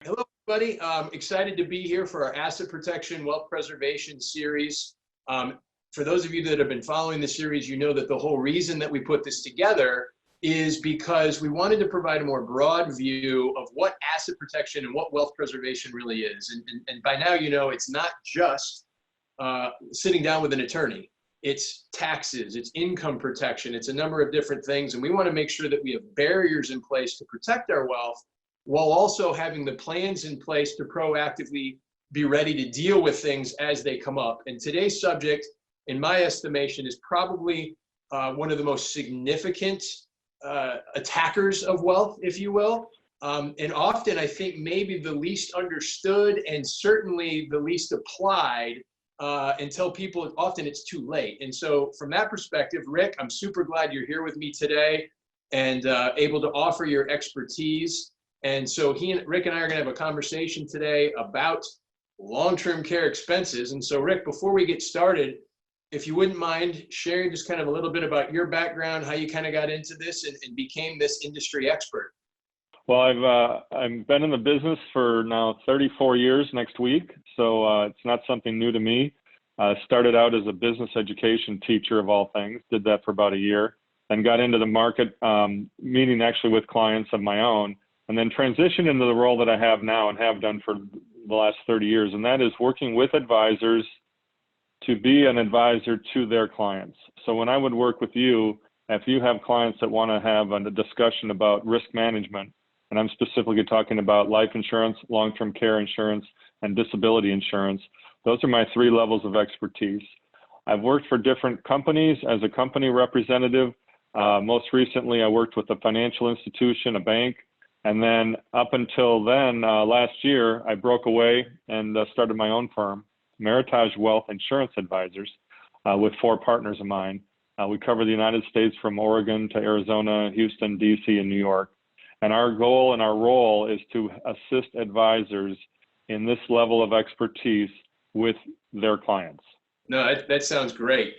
Hello, everybody. Excited to be here for our Asset Protection Wealth Preservation series. For those of you that have been following the series, you know that the whole reason that we put this together is because we wanted to provide a more broad view of what asset protection and what wealth preservation really is. And by now, you know, it's not just sitting down with an attorney. It's taxes, it's income protection, it's a number of different things. And we want to make sure that we have barriers in place to protect our wealth, while also having the plans in place to proactively be ready to deal with things as they come up. And today's subject, in my estimation, is probably one of the most significant attackers of wealth, if you will. And often, I think maybe the least understood and certainly the least applied until people, often it's too late. And so from that perspective, Rick, I'm super glad you're here with me today and able to offer your expertise. And so Rick and I are going to have a conversation today about long-term care expenses. And so, Rick, before we get started, if you wouldn't mind sharing just kind of a little bit about your background, how you kind of got into this and became this industry expert. Well, I've been in the business for now 34 years next week, so it's not something new to me. Started out as a business education teacher of all things, did that for about a year, and got into the market, meeting actually with clients of my own, and then transitioned into the role that I have now and have done for the last 30 years, and that is working with advisors to be an advisor to their clients. So when I would work with you, if you have clients that want to have a discussion about risk management, and I'm specifically talking about life insurance, long-term care insurance, and disability insurance, those are my 3 levels of expertise. I've worked for different companies as a company representative. Most recently, I worked with a financial institution, a bank. And then up until then, last year, I broke away and started my own firm, Meritage Wealth Insurance Advisors, with 4 partners of mine. We cover the United States from Oregon to Arizona, Houston, DC, and New York. And our goal and our role is to assist advisors in this level of expertise with their clients. No, that sounds great.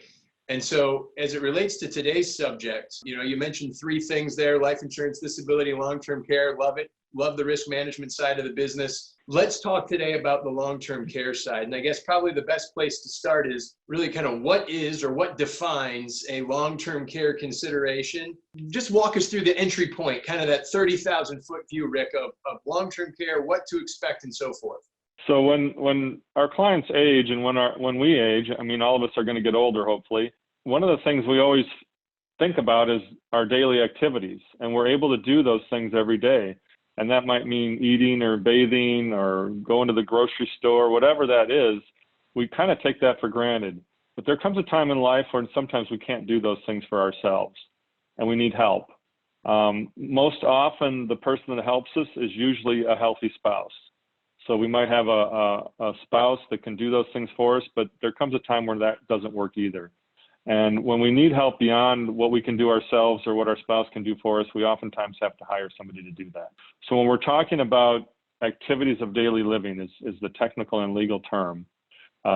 And so as it relates to today's subject, you know, you mentioned 3 things there: life insurance, disability, long-term care. Love it. Love the risk management side of the business. Let's talk today about the long-term care side. And I guess probably the best place to start is really kind of what is or what defines a long-term care consideration. Just walk us through the entry point, kind of that 30,000 foot view, Rick, of long-term care, what to expect and so forth. So when our clients age and when we age, I mean, all of us are going to get older, hopefully. One of the things we always think about is our daily activities, and we're able to do those things every day. And that might mean eating or bathing or going to the grocery store, whatever that is. We kind of take that for granted. But there comes a time in life when sometimes we can't do those things for ourselves, and we need help. Most often, the person that helps us is usually a healthy spouse. So we might have a spouse that can do those things for us, but there comes a time where that doesn't work either. And when we need help beyond what we can do ourselves or what our spouse can do for us, we oftentimes have to hire somebody to do that. So when we're talking about activities of daily living is the technical and legal term,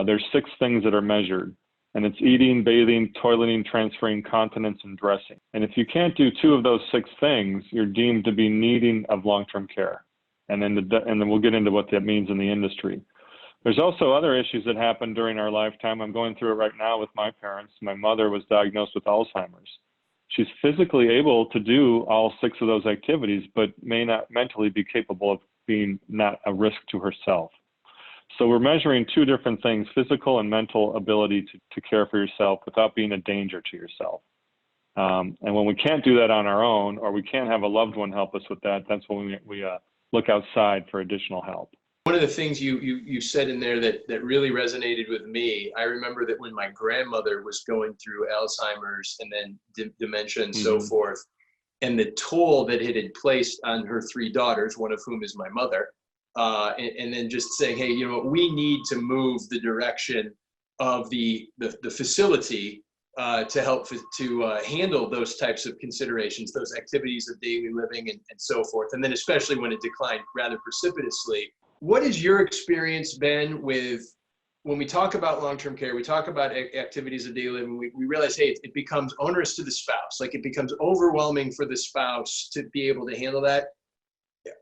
there's 6 things that are measured. And it's eating, bathing, toileting, transferring, continence, and dressing. And if you can't do 2 of those 6 things, you're deemed to be needing of long-term care. And then we'll get into what that means in the industry. There's also other issues that happen during our lifetime. I'm going through it right now with my parents. My mother was diagnosed with Alzheimer's. She's physically able to do all 6 of those activities, but may not mentally be capable of being not a risk to herself. So we're measuring 2 different things: physical and mental ability to care for yourself without being a danger to yourself. And when we can't do that on our own, or we can't have a loved one help us with that, that's when we look outside for additional help. One of the things you said in there that really resonated with me, I remember that when my grandmother was going through Alzheimer's and then dementia and so forth, and the toll that it had placed on her 3 daughters, one of whom is my mother, and then just saying, hey, you know, we need to move the direction of the facility to help to handle those types of considerations, those activities of daily living and so forth. And then especially when it declined rather precipitously. What has your experience been with, when we talk about long-term care, we talk about activities of daily living, we realize, hey, it becomes onerous to the spouse. Like, it becomes overwhelming for the spouse to be able to handle that.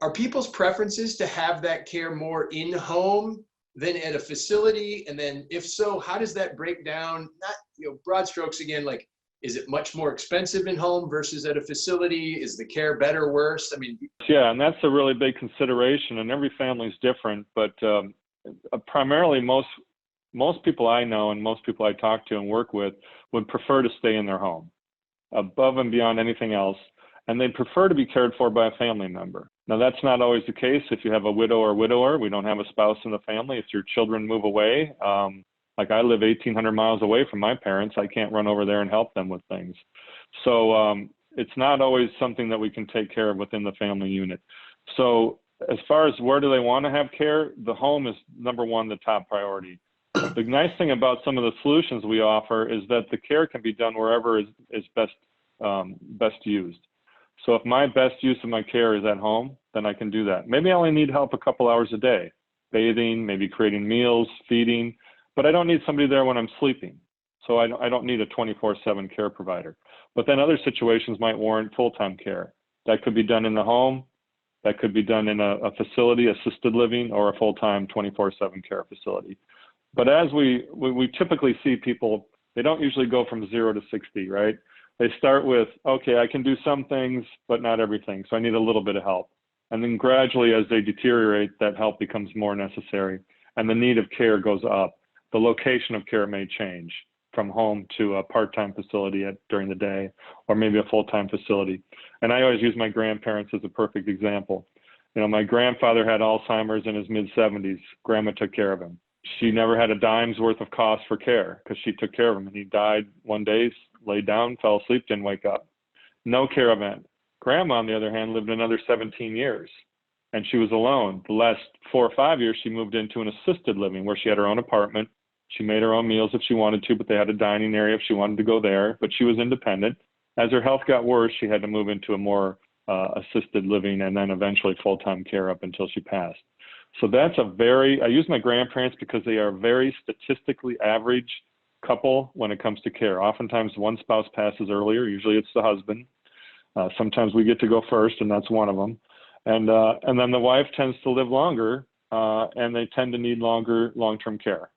are people's preferences to have that care more in home than at a facility? And then if so, how does that break down? Not, broad strokes again, like, is it much more expensive in home versus at a facility? Is the care better, worse? I mean, yeah, and that's a really big consideration, and every family is different, but primarily most people I know and most people I talk to and work with would prefer to stay in their home above and beyond anything else, and they prefer to be cared for by a family member. Now, that's not always the case. If you have a widow or widower, we don't have a spouse in the family. If your children move away, like I live 1,800 miles away from my parents, I can't run over there and help them with things. So it's not always something that we can take care of within the family unit. So as far as where do they want to have care, the home is number one, the top priority. The nice thing about some of the solutions we offer is that the care can be done wherever is best used. So if my best use of my care is at home, then I can do that. Maybe I only need help a couple hours a day, bathing, maybe creating meals, feeding, but I don't need somebody there when I'm sleeping. So I don't need a 24/7 care provider. But then other situations might warrant full-time care. That could be done in the home, that could be done in a facility, assisted living, or a full-time 24/7 care facility. But as we typically see people, they don't usually go from 0 to 60, right? They start with, okay, I can do some things, but not everything. So I need a little bit of help. And then gradually, as they deteriorate, that help becomes more necessary and the need of care goes up. The location of care may change from home to a part-time facility during the day, or maybe a full-time facility. And I always use my grandparents as a perfect example. My grandfather had Alzheimer's in his mid-70s. Grandma took care of him. She never had a dime's worth of cost for care because she took care of him. And he died one day, laid down, fell asleep, didn't wake up. No care event. Grandma, on the other hand, lived another 17 years. And she was alone. The last 4 or 5 years, she moved into an assisted living where she had her own apartment. She made her own meals if she wanted to, but they had a dining area if she wanted to go there. But she was independent. As her health got worse, she had to move into a more assisted living and then eventually full-time care up until she passed. So that's I use my grandparents because they are a very statistically average couple when it comes to care. Oftentimes one spouse passes earlier, usually it's the husband. Sometimes we get to go first, and that's one of them. And then the wife tends to live longer, and they tend to need longer long-term care.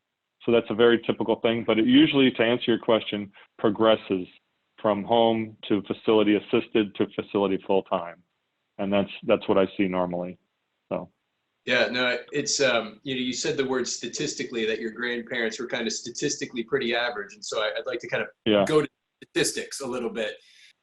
So that's a very typical thing, but it usually, to answer your question, progresses from home to facility assisted to facility full-time. And that's what I see normally. So. Yeah, no, it's, you said the word statistically, that your grandparents were kind of statistically pretty average. And so I'd like to kind of go to statistics a little bit.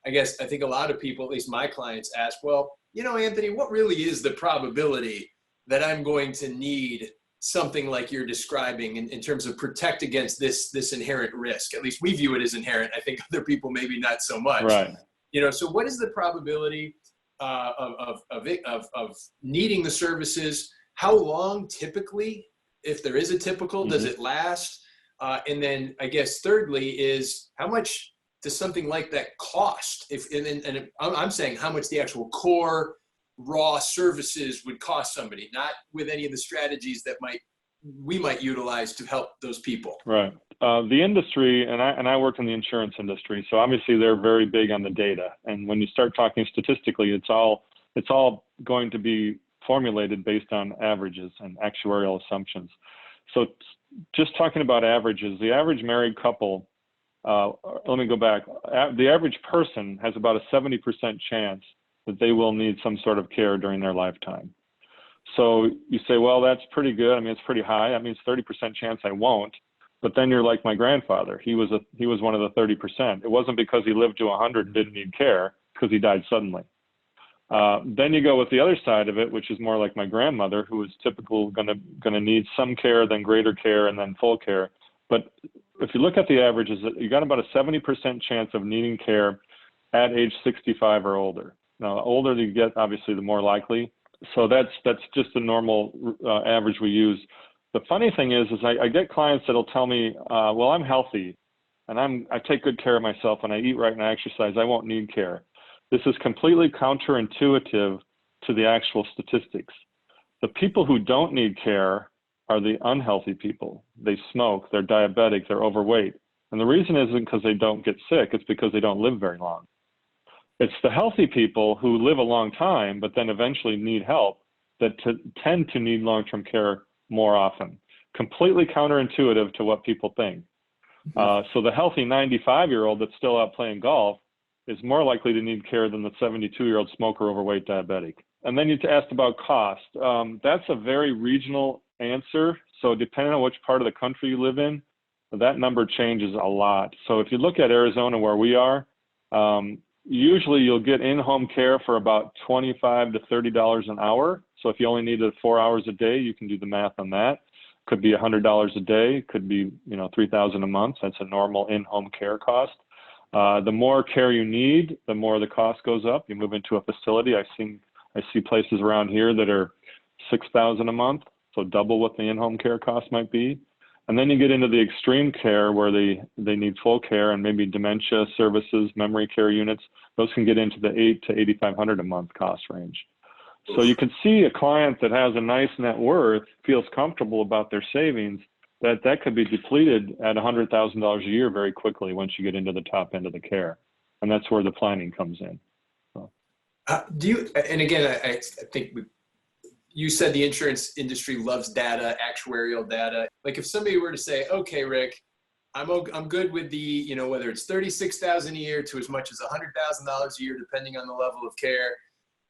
I think a lot of people, at least my clients, ask, well, Anthony, what really is the probability that I'm going to need something like you're describing in terms of protect against this inherent risk? At least we view it as inherent. I think other people maybe not so much. Right. So what is the probability of needing the services? How long typically, if there is a typical, does it last? And then I guess thirdly is, how much does something like that cost? And I'm saying how much the actual core raw services would cost somebody, not with any of the strategies that we might utilize to help those people. Right. The industry, and I work in the insurance industry, so obviously they're very big on the data. And when you start talking statistically, it's all going to be formulated based on averages and actuarial assumptions. So just talking about averages, the average married couple, let me go back. The average person has about a 70% chance that they will need some sort of care during their lifetime. So you say, well, that's pretty good. I mean, it's pretty high. That means 30% chance I won't. But then you're like my grandfather. He was one of the 30%. It wasn't because he lived to 100 and didn't need care, because he died suddenly. Then you go with the other side of it, which is more like my grandmother, who is typical going to need some care, then greater care, and then full care. But if you look at the averages, you got about a 70% chance of needing care at age 65 or older. Now, the older you get, obviously, the more likely. So that's just the normal average we use. The funny thing is I get clients that'll tell me, well, I'm healthy and I take good care of myself and I eat right and I exercise. I won't need care. This is completely counterintuitive to the actual statistics. The people who don't need care are the unhealthy people. They smoke, they're diabetic, they're overweight. And the reason isn't because they don't get sick, it's because they don't live very long. It's the healthy people who live a long time, but then eventually need help that tend to need long-term care more often. Completely counterintuitive to what people think. So the healthy 95-year-old that's still out playing golf is more likely to need care than the 72-year-old smoker, overweight, diabetic. And then you asked about cost. That's a very regional answer. So depending on which part of the country you live in, that number changes a lot. So if you look at Arizona where we are, usually you'll get in-home care for about $25 to $30 an hour. So if you only needed 4 hours a day, you can do the math on that. Could be $100 a day, could be $3,000 a month. That's a normal in-home care cost. The more care you need, the more the cost goes up. You move into a facility. I see places around here that are $6,000 a month, so double what the in-home care cost might be. And then you get into the extreme care where they need full care and maybe dementia services, memory care units. Those can get into the $800 to $8,500 a month cost range. So you can see a client that has a nice net worth, feels comfortable about their savings, that could be depleted at $100,000 a year very quickly once you get into the top end of the care. And that's where the planning comes in. So. And again, I think you said the insurance industry loves data, actuarial data. Like if somebody were to say, okay, Rick, I'm good with the, whether it's $36,000 a year to as much as $100,000 a year, depending on the level of care.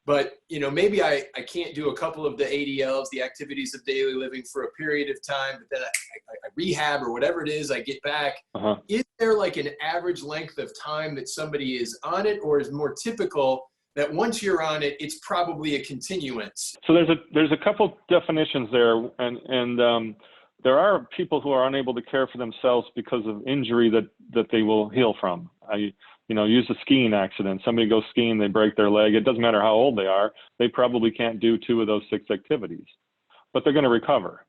But, maybe I can't do a couple of the ADLs, the activities of daily living, for a period of time, but then I rehab or whatever it is, I get back. Is there like an average length of time that somebody is on it, or is more typical that once you're on it, it's probably a continuance? So there's a couple definitions there, and there are people who are unable to care for themselves because of injury that they will heal from. Use a skiing accident. Somebody goes skiing, they break their leg. It doesn't matter how old they are. They probably can't do 2 of those 6 activities, but they're going to recover.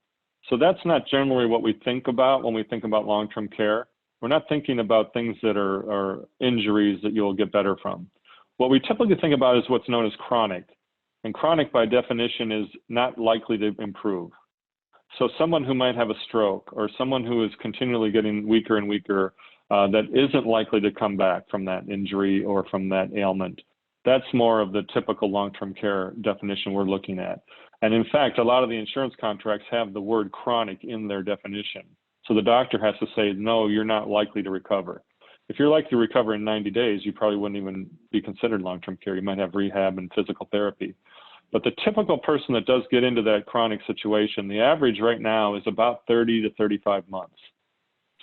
So that's not generally what we think about when we think about long-term care. We're not thinking about things that are injuries that you'll get better from. What we typically think about is what's known as chronic. And chronic, by definition, is not likely to improve. So someone who might have a stroke, or someone who is continually getting weaker and weaker, that isn't likely to come back from that injury or from that ailment. That's more of the typical long-term care definition we're looking at. And in fact, a lot of the insurance contracts have the word chronic in their definition. So the doctor has to say, no, you're not likely to recover. If you're likely to recover in 90 days, you probably wouldn't even be considered long-term care. You might have rehab and physical therapy. But the typical person that does get into that chronic situation, the average right now is about 30 to 35 months.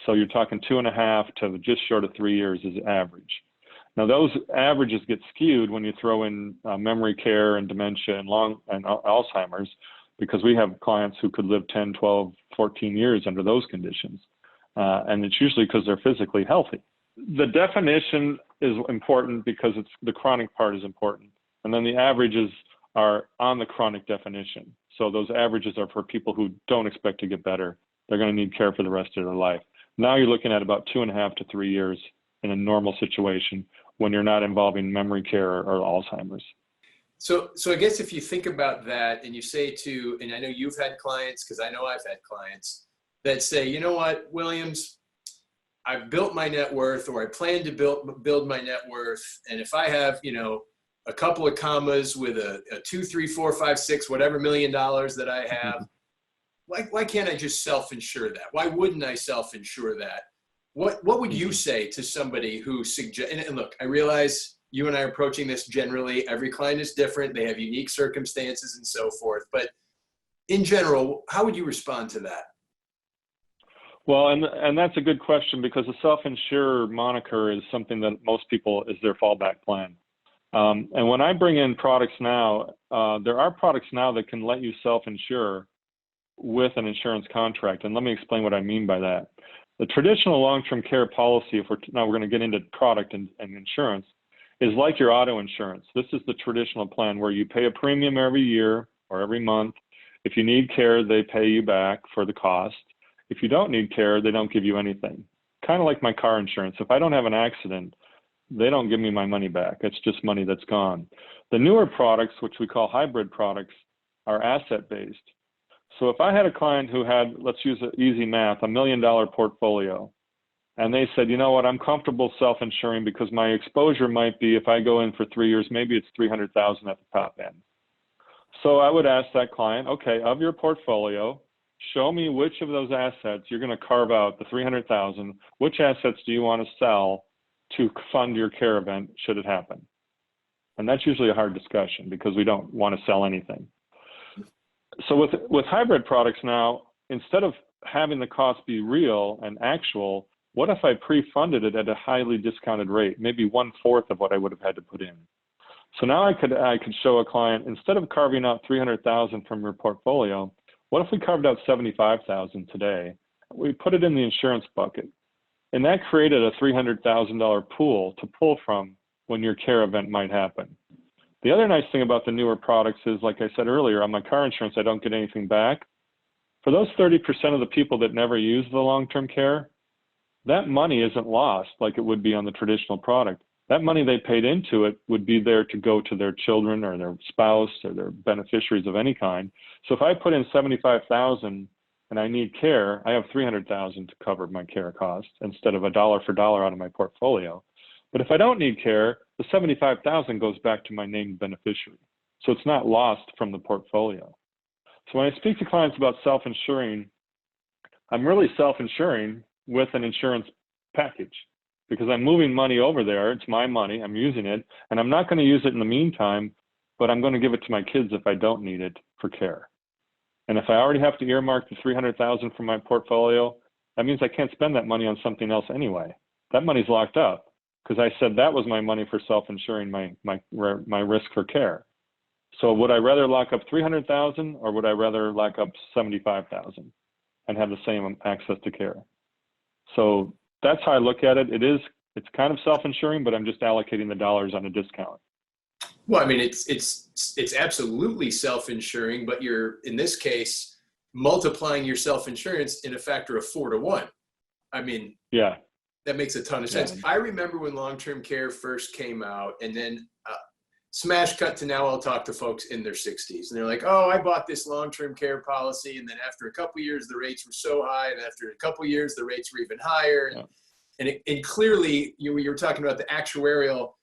So you're talking 2.5 to just short of 3 years is average. Now those averages get skewed when you throw in memory care and dementia and Alzheimer's, because we have clients who could live 10, 12, 14 years under those conditions. And it's usually because they're physically healthy. The definition is important because the chronic part is important. And then the averages are on the chronic definition. So those averages are for people who don't expect to get better. They're going to need care for the rest of their life. Now you're looking at about 2.5 to 3 years in a normal situation when you're not involving memory care or Alzheimer's. So I guess if you think about that and you say and I know you've had clients, because I know I've had clients that say, you know what, Williams, I've built my net worth, or I plan to build my net worth. And if I have, a couple of commas with a 2, 3, 4, 5, 6, whatever $1 million that I have, why can't I just self-insure that? Why wouldn't I self-insure that? What would you say to somebody who suggests, and look, I realize you and I are approaching this generally. Every client is different. They have unique circumstances and so forth. But in general, how would you respond to that? Well, and that's a good question, because the self-insure moniker is something that most people is their fallback plan. And when I bring in products now, there are products now that can let you self-insure with an insurance contract. And let me explain what I mean by that. The traditional long-term care policy, now we're going to get into product and insurance, is like your auto insurance. This is the traditional plan where you pay a premium every year or every month. If you need care, they pay you back for the cost. If you don't need care, they don't give you anything. Kind of like my car insurance. If I don't have an accident, they don't give me my money back. It's just money that's gone. The newer products, which we call hybrid products, are asset-based. So if I had a client who had, let's use easy math, $1 million portfolio, And they said, you know what, I'm comfortable self-insuring because my exposure might be, if I go in for 3 years, maybe it's 300,000 at the top end. So I would ask that client, okay, of your portfolio, show me which of those assets you're going to carve out the 300,000. Which assets do you want to sell to fund your care event should it happen? And that's usually a hard discussion because we don't want to sell anything. So with hybrid products now, instead of having the cost be real and actual, what if I pre-funded it at a highly discounted rate, maybe 1/4 of what I would have had to put in? So now I could show a client, instead of carving out 300,000 from your portfolio, what if we carved out 75,000 today? We put it in the insurance bucket, and that created a $300,000 pool to pull from when your care event might happen. The other nice thing about the newer products is, like I said earlier, on my car insurance, I don't get anything back. For those 30% of the people that never use the long-term care, that money isn't lost like it would be on the traditional product. That money they paid into it would be there to go to their children or their spouse or their beneficiaries of any kind. So if I put in 75,000 and I need care, I have 300,000 to cover my care costs instead of a dollar for dollar out of my portfolio. But if I don't need care, the 75,000 goes back to my named beneficiary. So it's not lost from the portfolio. So when I speak to clients about self-insuring, I'm really self-insuring with an insurance package because I'm moving money over there. It's my money. I'm using it, and I'm not going to use it in the meantime, but I'm going to give it to my kids if I don't need it for care. And if I already have to earmark the 300,000 from my portfolio, that means I can't spend that money on something else anyway. That money's locked up because I said that was my money for self-insuring my risk for care. So would I rather lock up 300,000 or would I rather lock up 75,000 and have the same access to care? So that's how I look at it. It's kind of self-insuring, but I'm just allocating the dollars on a discount. Well, I mean, it's absolutely self-insuring, but you're, in this case, multiplying your self-insurance in a factor of 4 to 1. I mean, yeah, that makes a ton of sense. Yeah. I remember when long-term care first came out, and then smash cut to now I'll talk to folks in their 60s, and they're like, oh, I bought this long-term care policy, and then after a couple of years, the rates were so high, and after a couple of years, the rates were even higher. Yeah. And clearly, you were talking about the actuarial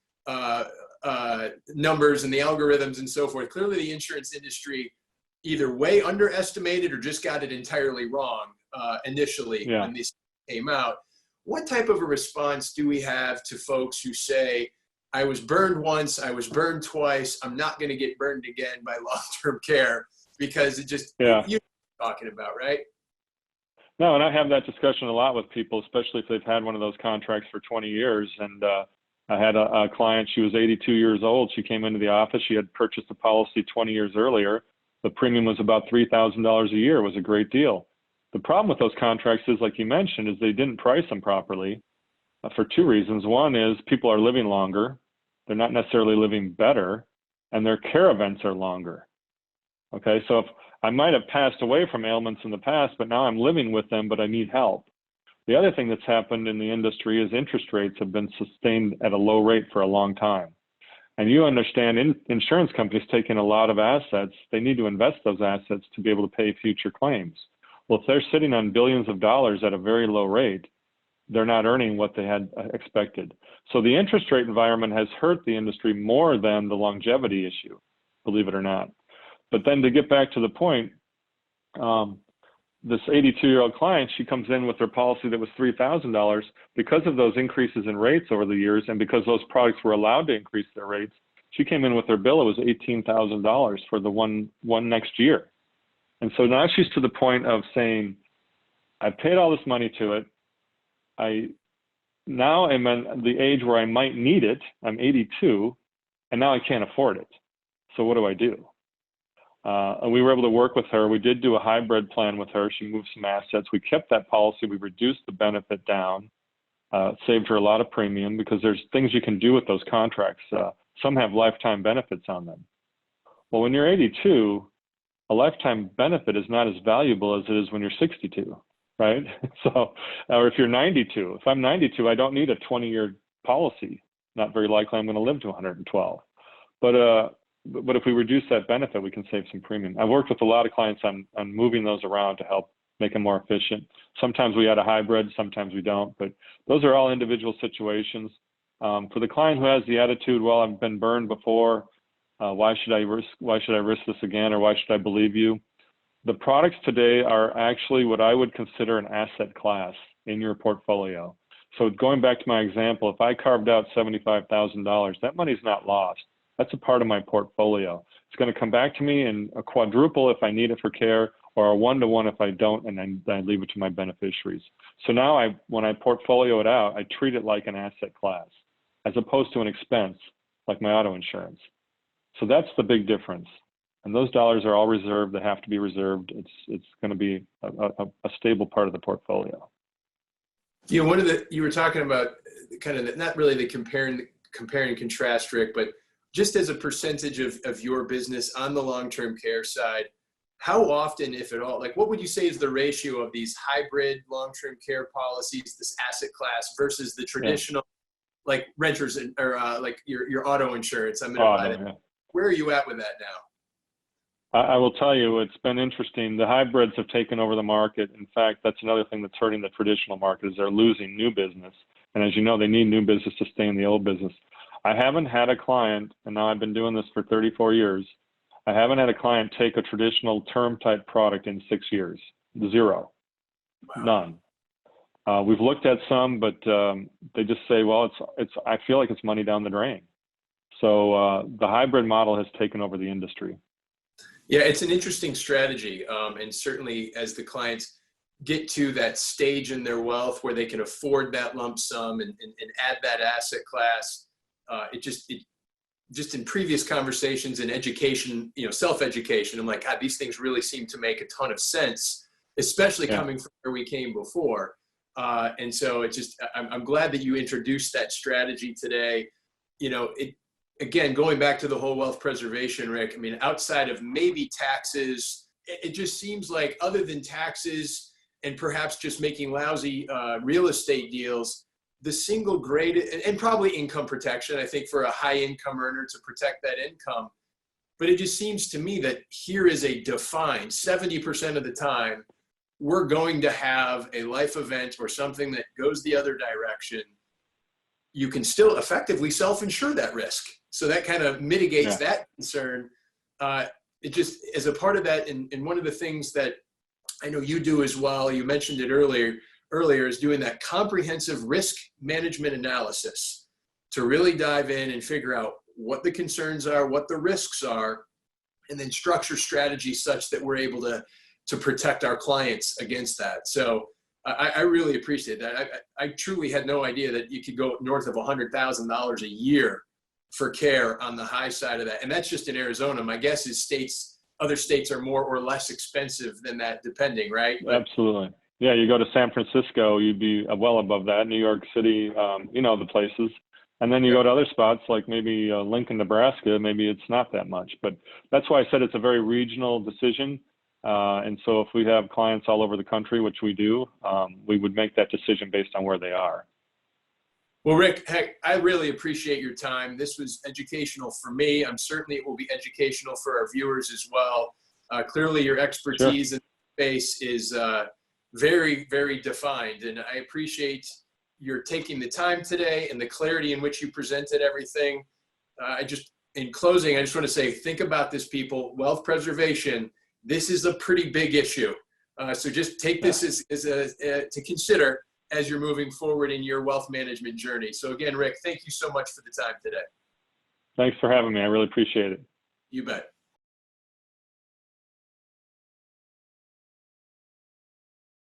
numbers and the algorithms and so forth. Clearly, the insurance industry either way underestimated or just got it entirely wrong initially when these came out. What type of a response do we have to folks who say, I was burned once, I was burned twice, I'm not going to get burned again by long-term care because it just, you're talking about, right? No, and I have that discussion a lot with people, especially if they've had one of those contracts for 20 years. And I had a client, she was 82 years old. She came into the office. She had purchased a policy 20 years earlier. The premium was about $3,000 a year. It was a great deal. The problem with those contracts is, like you mentioned, is they didn't price them properly for two reasons. One is people are living longer. They're not necessarily living better, and their care events are longer. Okay, so if I might have passed away from ailments in the past, but now I'm living with them, but I need help. The other thing that's happened in the industry is interest rates have been sustained at a low rate for a long time. And you understand insurance companies taking a lot of assets, they need to invest those assets to be able to pay future claims. Well, if they're sitting on billions of dollars at a very low rate, they're not earning what they had expected. So the interest rate environment has hurt the industry more than the longevity issue, believe it or not. But then to get back to the point, this 82-year-old client, she comes in with her policy that was $3,000. Because of those increases in rates over the years and because those products were allowed to increase their rates, she came in with her bill. It was $18,000 for the one next year. And so now she's to the point of saying, I've paid all this money to it. I now am at the age where I might need it. I'm 82, and now I can't afford it. So what do I do? And we were able to work with her. We did do a hybrid plan with her. She moved some assets. We kept that policy. We reduced the benefit down, saved her a lot of premium because there's things you can do with those contracts. Some have lifetime benefits on them. Well, when you're 82, a lifetime benefit is not as valuable as it is when you're 62, right? So, or if you're 92, if I'm 92, I don't need a 20-year policy. Not very likely I'm going to live to 112. But if we reduce that benefit, we can save some premium. I've worked with a lot of clients on moving those around to help make them more efficient. Sometimes we add a hybrid, sometimes we don't, but those are all individual situations. For the client who has the attitude, well, I've been burned before, why should I risk this again, or why should I believe you? The products today are actually what I would consider an asset class in your portfolio. So going back to my example, if I carved out $75,000, that money's not lost. That's a part of my portfolio. It's going to come back to me in a quadruple if I need it for care, or a 1-to-1 if I don't, and then I leave it to my beneficiaries. So now when I portfolio it out, I treat it like an asset class, as opposed to an expense like my auto insurance. So that's the big difference. And those dollars are all reserved. They have to be reserved. It's going to be a stable part of the portfolio. You know, you were talking about kind of not really the compare and contrast, Rick, but just as a percentage of your business on the long-term care side, how often, if at all, like what would you say is the ratio of these hybrid long-term care policies, this asset class, versus the traditional, like renters or like your auto insurance? I'm going to buy that. Where are you at with that now? I will tell you, it's been interesting. The hybrids have taken over the market. In fact, that's another thing that's hurting the traditional market, is they're losing new business. And as you know, they need new business to stay in the old business. I haven't had a client, and now I've been doing this for 34 years, I haven't had a client take a traditional term type product in 6 years. Zero. Wow. None. We've looked at some, but they just say, well, I feel like it's money down the drain. So the hybrid model has taken over the industry. Yeah, it's an interesting strategy. And certainly as the clients get to that stage in their wealth where they can afford that lump sum and add that asset class, it just in previous conversations in education, you know, self-education, I'm like, God, these things really seem to make a ton of sense, especially coming from where we came before. And so I'm glad that you introduced that strategy today. You know, again, going back to the whole wealth preservation, Rick, I mean, outside of maybe taxes, it just seems like other than taxes and perhaps just making lousy real estate deals, the single greatest, and probably income protection, I think, for a high income earner to protect that income. But it just seems to me that here is a defined 70% of the time, we're going to have a life event or something that goes the other direction. You can still effectively self-insure that risk. So that kind of mitigates that concern. It just, as a part of that, and one of the things that I know you do as well, you mentioned it earlier, is doing that comprehensive risk management analysis to really dive in and figure out what the concerns are, what the risks are, and then structure strategies such that we're able to protect our clients against that. So I really appreciate that. I truly had no idea that you could go north of $100,000 a year for care on the high side of that. And that's just in Arizona. My guess is other states are more or less expensive than that, depending, right? Absolutely. Yeah, you go to San Francisco, you'd be well above that. New York City, you know, the places. And then you go to other spots like maybe Lincoln, Nebraska, maybe it's not that much. But that's why I said it's a very regional decision. And so if we have clients all over the country, which we do, we would make that decision based on where they are. Well, Rick, heck, I really appreciate your time. This was educational for me. I'm certainly it will be educational for our viewers as well. Clearly, your expertise in the space is very, very defined. And I appreciate your taking the time today and the clarity in which you presented everything. In closing, I just want to say, think about this, people. Wealth preservation, this is a pretty big issue. So just take this to consider as you're moving forward in your wealth management journey. So again, Rick, thank you so much for the time today. Thanks for having me. I really appreciate it. You bet.